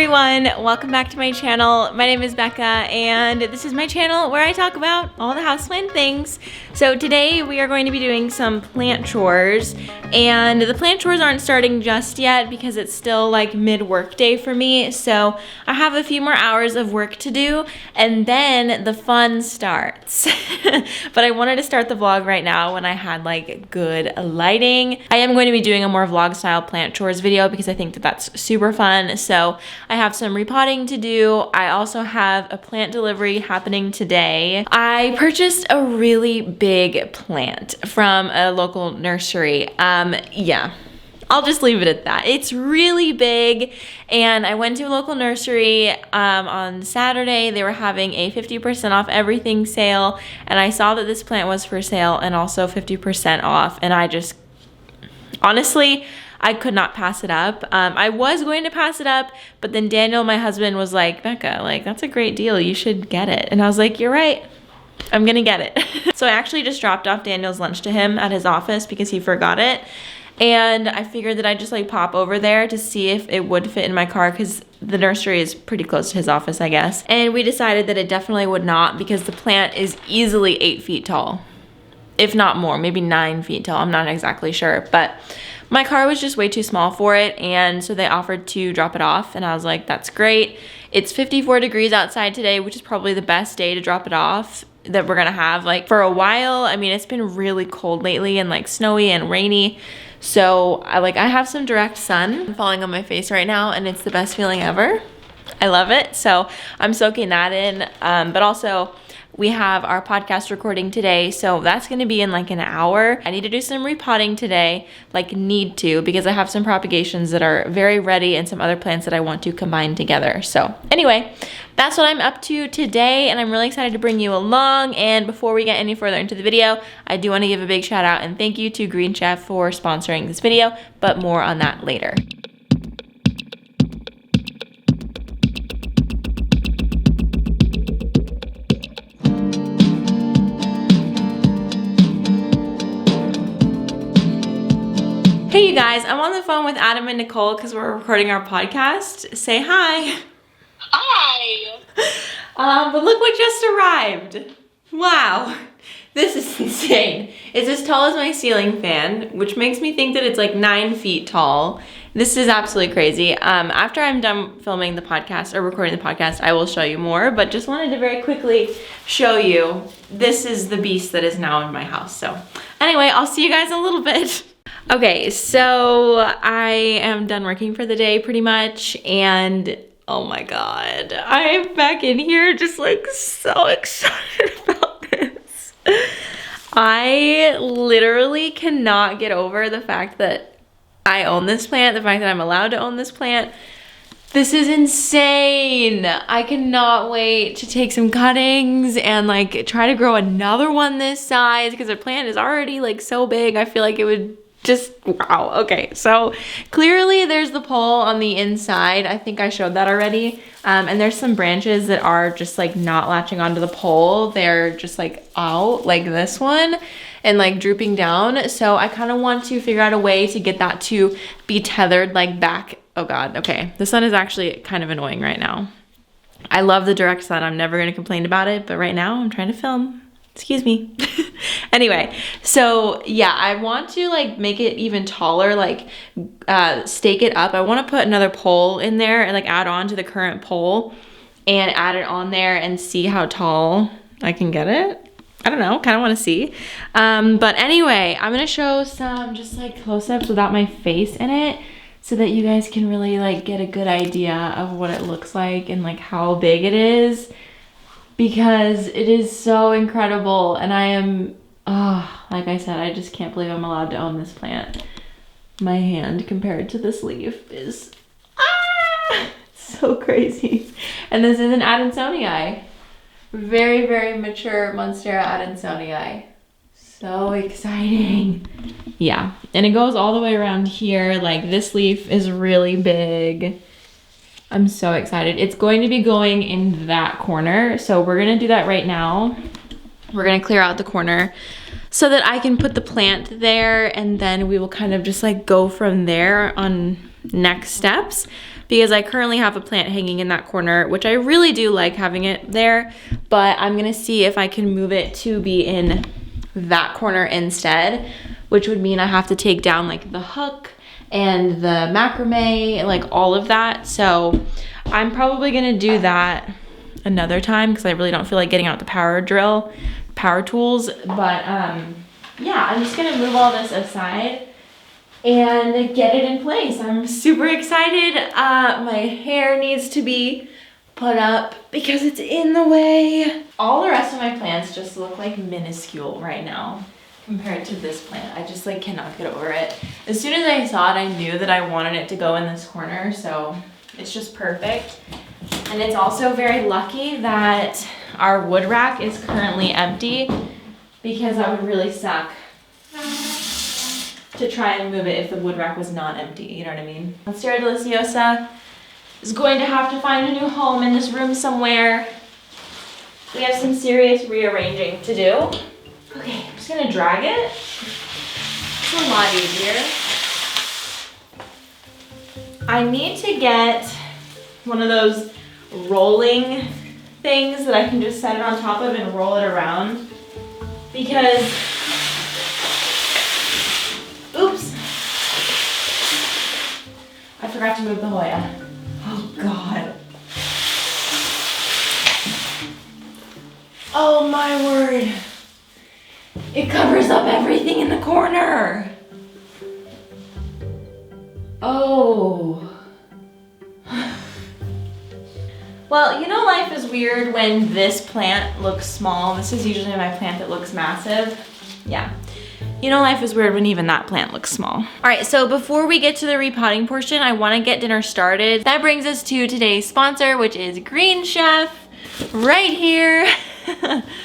everyone, welcome back to my channel. My name is Becca and this is my channel where I talk about all the houseplant things. So today we are going to be doing some plant chores, and the plant chores aren't starting just yet because it's still like mid-work day for me. So I have a few more hours of work to do and then the fun starts. But I wanted to start the vlog right now when I had like good lighting. I am going to be doing a more vlog style plant chores video because I think that that's super fun. So I have some repotting to do. I also have a plant delivery happening today. I purchased a really big plant from a local nursery. Yeah, I'll just leave it at that. It's really big, and I went to a local nursery on Saturday. They were having a 50% off everything sale, and I saw that this plant was for sale and also 50% off, and I just, honestly, I could not pass it up. I was going to pass it up, but then Daniel, my husband, was like, Becca, like, that's a great deal. You should get it. And I was like, you're right. I'm gonna get it. So I actually just dropped off Daniel's lunch to him at his office because he forgot it. And I figured that I'd just like pop over there to see if it would fit in my car because the nursery is pretty close to his office, I guess. And we decided that it definitely would not because the plant is easily 8 feet tall, if not more, maybe 9 feet tall. I'm not exactly sure, but my car was just way too small for it, and so they offered to drop it off, and I was like, that's great. It's 54 degrees outside today, which is probably the best day to drop it off that we're gonna have like for a while. I mean, it's been really cold lately and like snowy and rainy, so I have some direct sun falling on my face right now, and it's the best feeling ever. I love it, so I'm soaking that in, but also we have our podcast recording today, so that's gonna be in like an hour. I need to do some repotting today, because I have some propagations that are very ready and some other plants that I want to combine together. So anyway, that's what I'm up to today, and I'm really excited to bring you along. And before we get any further into the video, I do wanna give a big shout out and thank you to Green Chef for sponsoring this video, but more on that later. Hey you guys, I'm on the phone with Adam and Nicole because we're recording our podcast. Say hi. Hi. But look what just arrived. Wow, this is insane. It's as tall as my ceiling fan, which makes me think that it's like 9 feet tall. This is absolutely crazy. After I'm done filming the podcast or recording the podcast, I will show you more, but just wanted to very quickly show you this is the beast that is now in my house. So anyway, I'll see you guys in a little bit. Okay, so I am done working for the day pretty much, and oh my god, I'm back in here just like so excited about this. I literally cannot get over the fact that I own this plant, the fact that I'm allowed to own this plant. This is insane. I cannot wait to take some cuttings and like try to grow another one this size because the plant is already like so big. I feel like it would just, wow. Okay, so clearly there's the pole on the inside. I think I showed that already. And there's some branches that are just like not latching onto the pole. They're just like out like this one and like drooping down. So I kind of want to figure out a way to get that to be tethered like back. Oh God, okay. The sun is actually kind of annoying right now. I love the direct sun. I'm never gonna complain about it, but right now I'm trying to film. Excuse me. Anyway, so yeah, I want to like make it even taller, like stake it up. I want to put another pole in there and like add on to the current pole and add it on there and see how tall I can get it. I don't know, kind of want to see. But anyway, I'm gonna show some just like close-ups without my face in it so that you guys can really like get a good idea of what it looks like and like how big it is, because it is so incredible. And I am, like I said, I just can't believe I'm allowed to own this plant. My hand compared to this leaf is so crazy. And this is an Adansonii. Very, very mature Monstera Adansonii. So exciting. Yeah, and it goes all the way around here. Like this leaf is really big. I'm so excited. It's going to be going in that corner. So we're gonna do that right now. We're gonna clear out the corner so that I can put the plant there, and then we will kind of just like go from there on next steps, because I currently have a plant hanging in that corner, which I really do like having it there, but I'm gonna see if I can move it to be in that corner instead, which would mean I have to take down like the hook and the macrame, like all of that. So I'm probably gonna do that another time because I really don't feel like getting out the power tools. But yeah, I'm just gonna move all this aside and get it in place. I'm super excited. My hair needs to be put up because it's in the way. All the rest of my plants just look like minuscule right now compared to this plant. I just like cannot get over it. As soon as I saw it, I knew that I wanted it to go in this corner, so it's just perfect. And it's also very lucky that our wood rack is currently empty because that would really suck to try and move it if the wood rack was not empty, you know what I mean? Monstera deliciosa is going to have to find a new home in this room somewhere. We have some serious rearranging to do. Okay, I'm just gonna drag it. It's a lot easier. I need to get one of those rolling things that I can just set it on top of and roll it around because, oops, I forgot to move the Hoya. Oh God. Oh my word. It covers up everything in the corner. Oh. Well, you know life is weird when this plant looks small. This is usually my plant that looks massive. Yeah. You know life is weird when even that plant looks small. All right, so before we get to the repotting portion, I wanna get dinner started. That brings us to today's sponsor, which is Green Chef, right here.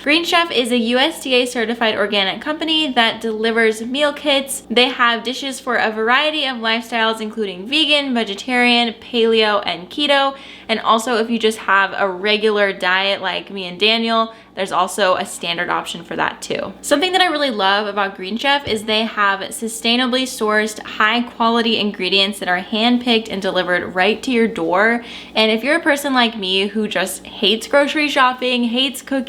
Green Chef is a USDA certified organic company that delivers meal kits. They have dishes for a variety of lifestyles, including vegan, vegetarian, paleo, and keto. And also if you just have a regular diet like me and Daniel, there's also a standard option for that too. Something that I really love about Green Chef is they have sustainably sourced, high quality ingredients that are handpicked and delivered right to your door. And if you're a person like me who just hates grocery shopping, hates cooking,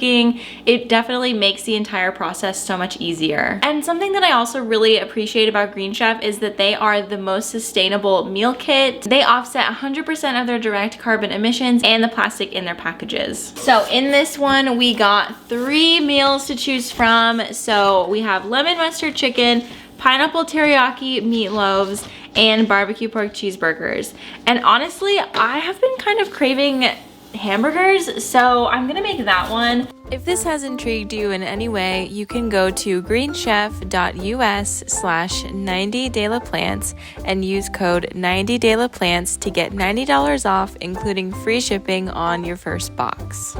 it definitely makes the entire process so much easier. And something that I also really appreciate about Green Chef is that they are the most sustainable meal kit. They offset 100% of their direct carbon emissions and the plastic in their packages. So in this one, we got 3 meals to choose from. So we have lemon mustard chicken, pineapple teriyaki meatloaves, and barbecue pork cheeseburgers. And honestly, I have been kind of craving hamburgers, so I'm gonna make that one. If this has intrigued you in any way, you can go to greenchef.us/90daylaplants and use code 90daylaplants to get $90 off, including free shipping on your first box.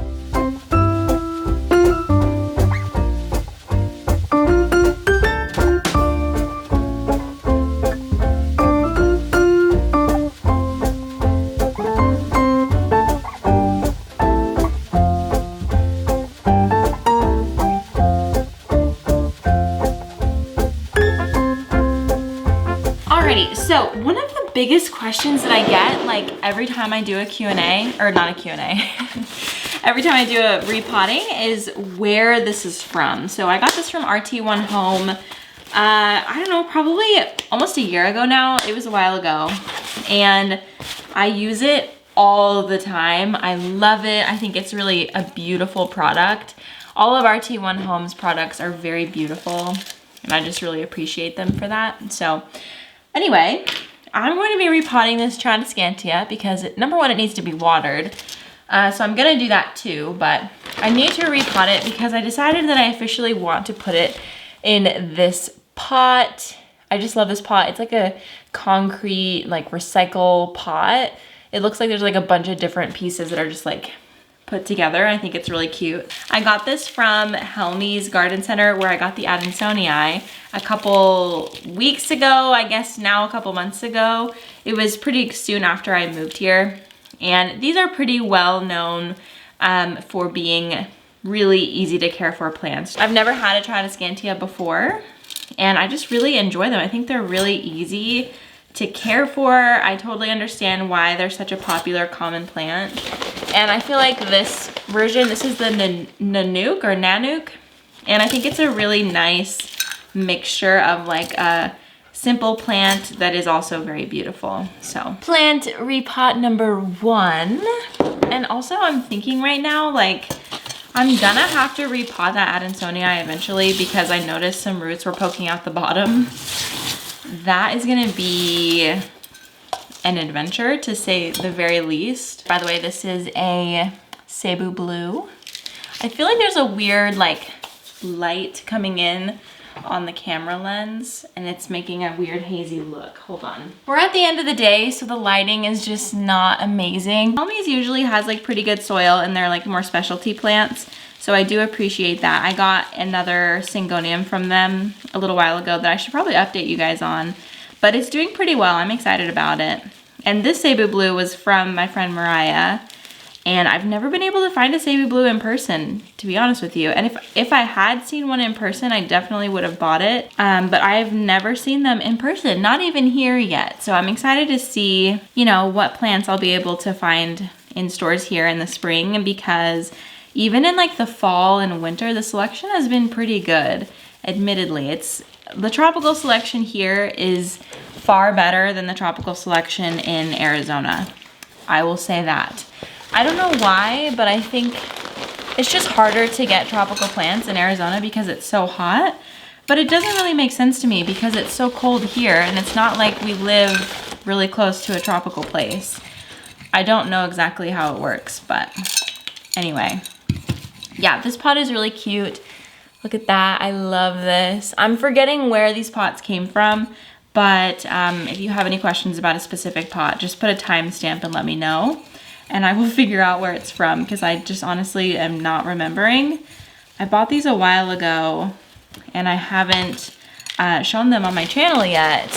So one of the biggest questions that I get, like every time I do a Q&A, or not a Q&A, every time I do a repotting, is where this is from. So I got this from RT1 Home, I don't know, probably almost a year ago now. It was a while ago. And I use it all the time. I love it. I think it's really a beautiful product. All of RT1 Home's products are very beautiful, and I just really appreciate them for that. So anyway, I'm going to be repotting this Tradescantia because number one, it needs to be watered. So I'm gonna do that too, but I need to repot it because I decided that I officially want to put it in this pot. I just love this pot. It's like a concrete, like recycle pot. It looks like there's like a bunch of different pieces that are just like put together. I think it's really cute. I got this from Helmy's Garden Center where I got the Adansonii a couple weeks ago, I guess now a couple months ago. It was pretty soon after I moved here. And these are pretty well known for being really easy to care for plants. I've never had a Tradescantia before, and I just really enjoy them. I think they're really easy to care for. I totally understand why they're such a popular common plant. And I feel like this version, this is the Nanook or Nanook. And I think it's a really nice mixture of like a simple plant that is also very beautiful. So plant repot number 1. And also I'm thinking right now, like I'm gonna have to repot that Adansonii eventually because I noticed some roots were poking out the bottom. That is gonna be an adventure to say the very least. By the way, this is a Cebu Blue. I feel like there's a weird like light coming in on the camera lens and it's making a weird hazy look. Hold on. We're at the end of the day, so the lighting is just not amazing. Almies usually has like pretty good soil and they're like more specialty plants. So I do appreciate that. I got another Syngonium from them a little while ago that I should probably update you guys on, but it's doing pretty well. I'm excited about it. And this Cebu Blue was from my friend Mariah, and I've never been able to find a Cebu Blue in person, to be honest with you. And if I had seen one in person, I definitely would have bought it. But I've never seen them in person, not even here yet. So I'm excited to see, you know, what plants I'll be able to find in stores here in the spring, because even in like the fall and winter, the selection has been pretty good. Admittedly, the tropical selection here is far better than the tropical selection in Arizona. I will say that. I don't know why, but I think it's just harder to get tropical plants in Arizona because it's so hot. But it doesn't really make sense to me because it's so cold here and it's not like we live really close to a tropical place. I don't know exactly how it works, but anyway. Yeah, this pot is really cute. Look at that, I love this. I'm forgetting where these pots came from, but if you have any questions about a specific pot, just put a timestamp and let me know, and I will figure out where it's from, because I just honestly am not remembering. I bought these a while ago, and I haven't shown them on my channel yet,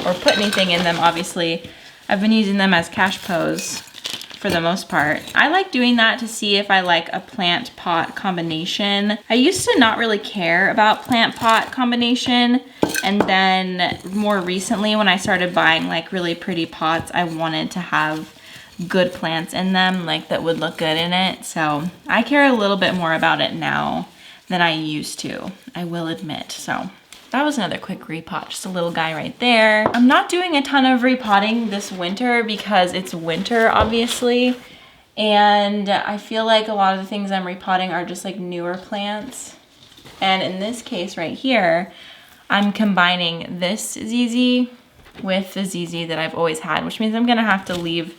or put anything in them, obviously. I've been using them as cash pose for the most part. I like doing that to see if I like a plant pot combination. I used to not really care about plant pot combination, and then more recently when I started buying like really pretty pots, I wanted to have good plants in them, like that would look good in it. So I care a little bit more about it now than I used to, I will admit. So that was another quick repot, just a little guy right there. I'm not doing a ton of repotting this winter because it's winter, obviously. And I feel like a lot of the things I'm repotting are just like newer plants. And in this case right here, I'm combining this ZZ with the ZZ that I've always had, which means I'm gonna have to leave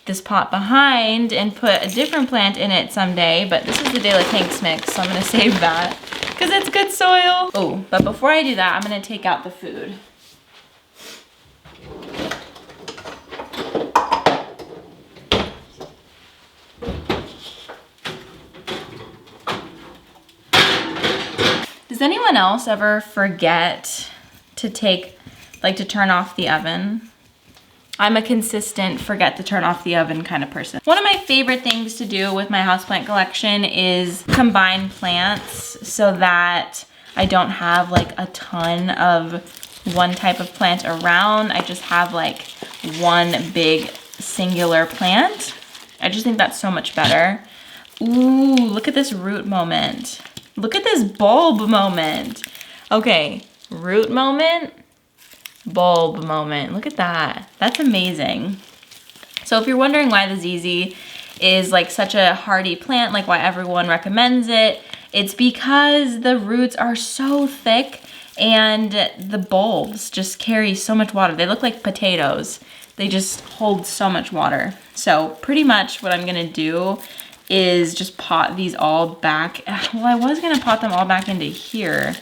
this pot behind and put a different plant in it someday. But this is the De La Tanks mix, so I'm gonna save that, because it's good soil. Oh, but before I do that, I'm gonna take out the food. Does anyone else ever forget to turn off the oven? I'm a consistent forget to turn off the oven kind of person. One of my favorite things to do with my houseplant collection is combine plants so that I don't have like a ton of one type of plant around. I just have like one big singular plant. I just think that's so much better. Ooh, look at this root moment. Look at this bulb moment. Okay, root moment, bulb moment. Look at that. That's amazing. So if you're wondering why the ZZ is like such a hardy plant, like why everyone recommends it, it's because the roots are so thick and the bulbs just carry so much water. They look like potatoes. They just hold so much water. So pretty much what I'm gonna do is just pot these all back. Well, I was gonna pot them all back into here,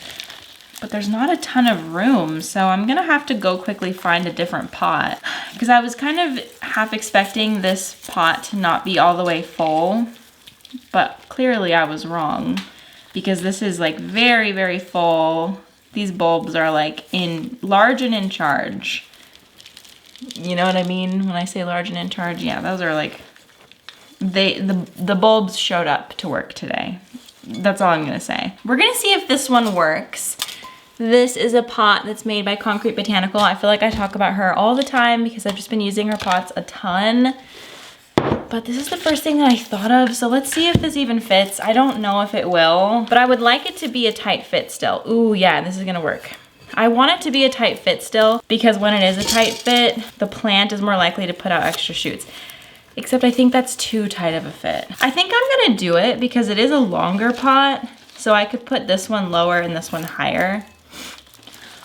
but there's not a ton of room, so I'm gonna have to go quickly find a different pot, because I was kind of half expecting this pot to not be all the way full, but clearly I was wrong, because this is like very, very full. These bulbs are like large and in charge. You know what I mean when I say large and in charge? Yeah, those are like, the bulbs showed up to work today. That's all I'm gonna say. We're gonna see if this one works. This is a pot that's made by Concrete Botanical. I feel like I talk about her all the time because I've just been using her pots a ton. But this is the first thing that I thought of, so let's see if this even fits. I don't know if it will, but I would like it to be a tight fit still. Ooh, yeah, this is gonna work. I want it to be a tight fit still because when it is a tight fit, the plant is more likely to put out extra shoots. Except I think that's too tight of a fit. I think I'm gonna do it because it is a longer pot, so I could put this one lower and this one higher.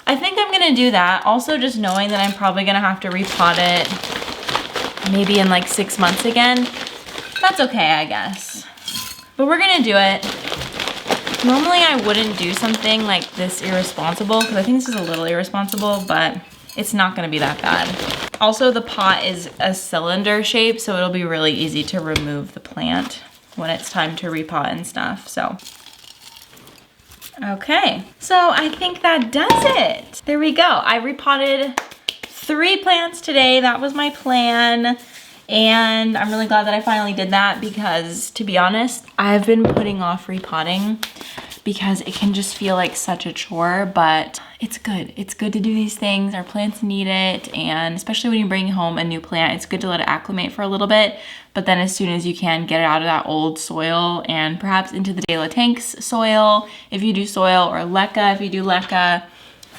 I think I'm gonna do that. Also just knowing that I'm probably gonna have to repot it maybe in like 6 months again. That's okay, I guess. But we're gonna do it. Normally I wouldn't do something like this irresponsible because I think this is a little irresponsible, but it's not gonna be that bad. Also the pot is a cylinder shape, so it'll be really easy to remove the plant when it's time to repot and stuff, so. Okay, so I think that does it. There we go. I repotted 3 plants today. That was my plan. And I'm really glad that I finally did that because, to be honest, I've been putting off repotting because it can just feel like such a chore, but it's good. It's good to do these things. Our plants need it, and especially when you bring home a new plant, it's good to let it acclimate for a little bit, but then as soon as you can, get it out of that old soil and perhaps into the De La Tank's soil if you do soil, or leca if you do leca.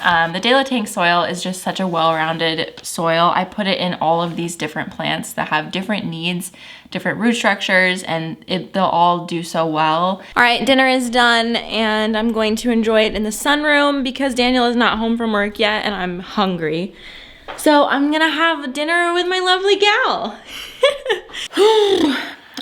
The De La Tank soil is just such a well-rounded soil. I put it in all of these different plants that have different needs, different root structures, and they'll all do so well. All right, dinner is done, and I'm going to enjoy it in the sunroom because Daniel is not home from work yet, and I'm hungry. So I'm gonna have dinner with my lovely gal.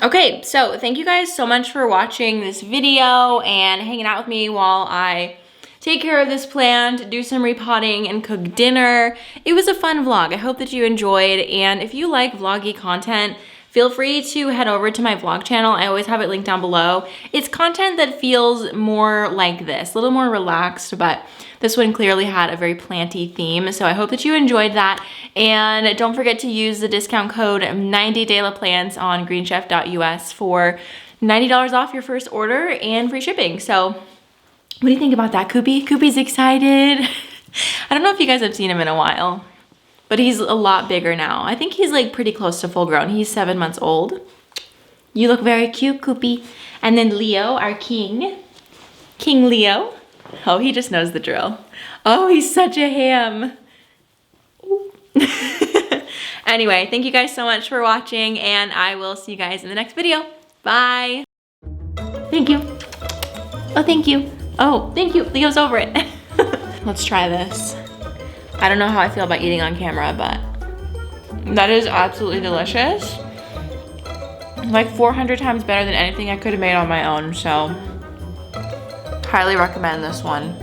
Okay, so thank you guys so much for watching this video and hanging out with me while I take care of this plant, do some repotting, and cook dinner. It was a fun vlog. I hope that you enjoyed, and if you like vloggy content, feel free to head over to my vlog channel. I always have it linked down below. It's content that feels more like this, a little more relaxed, but this one clearly had a very planty theme, so I hope that you enjoyed that. And don't forget to use the discount code 90DelaPlants on greenchef.us for $90 off your first order and free shipping. So what do you think about that, Koopy? Koopy's excited. I don't know if you guys have seen him in a while, but he's a lot bigger now. I think he's like pretty close to full grown. He's 7 months old. You look very cute, Koopy. And then Leo, our king. King Leo. Oh, he just knows the drill. Oh, he's such a ham. Anyway, thank you guys so much for watching, and I will see you guys in the next video. Bye. Thank you. Oh, thank you. Oh, thank you. Leo's over it. Let's try this. I don't know how I feel about eating on camera, but that is absolutely delicious. Like 400 times better than anything I could have made on my own, so highly recommend this one.